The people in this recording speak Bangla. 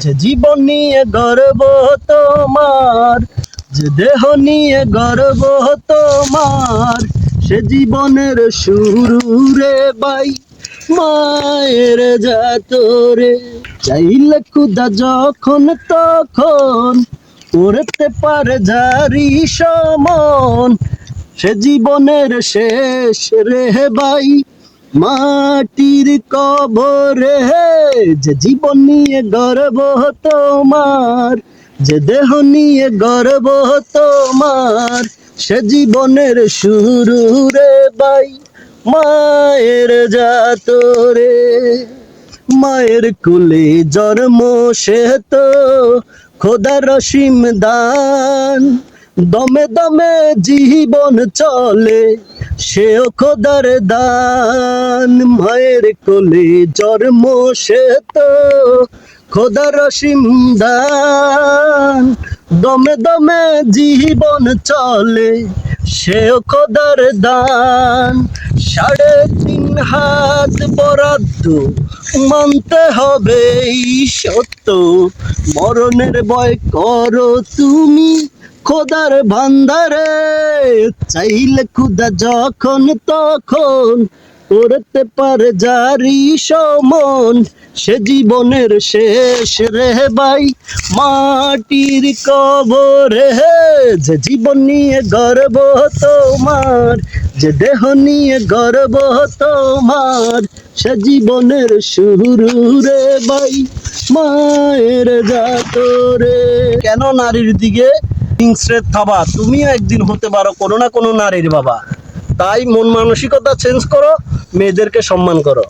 যে জীবন নিয়ে গর্ব তোমার, যে দেহ নিয়ে গর্ব তোমার, সে জীবনের শুরু রে বাই মায়ের জাতরে। চাইলে খুদা যখন তখন করতে পারে জারি সমন, সে জীবনের শেষ রে ভাই মাটির কবরে। যে জীবন নিয়ে গর্ব তোমার, যে দেহ নিয়ে গর্ব তোমার, সে জীবনের শুরু রে ভাই মায়ের জাতরে। মায়ের কুলে জন্ম সে তো খোদার অসীম দান, দমে দমে জীবন চলে সেও খোদার দান। মায়ের কোলে জন্ম সে তো খোদার অসীম দান, দমে দমে জীবন চলে সেও খোদার দান। 3.5 হাত বরাদ্দ মানতে হবে এই সত্য, মরণের ভয় করো তুমি খোদার ভান্ডারে। চাইলে খুদা যখন তখন করতে পারে জারি সমন, সে জীবনের শেষ রে ভাই মাটির কবরে। যে জীবন নিয়ে গর্ব তোমার, যে দেহ নিয়ে গর্ব তোমার, সে জীবনের শুরু রে ভাই মায়ের জাতরে। কেন নারীর দিকে হিংস্রে থাবা? তুমিও একদিন হতে পারো কোনো না কোনো নারীর বাবা। তাই মন মানসিকতা চেঞ্জ করো, মেয়েদেরকে সম্মান করো।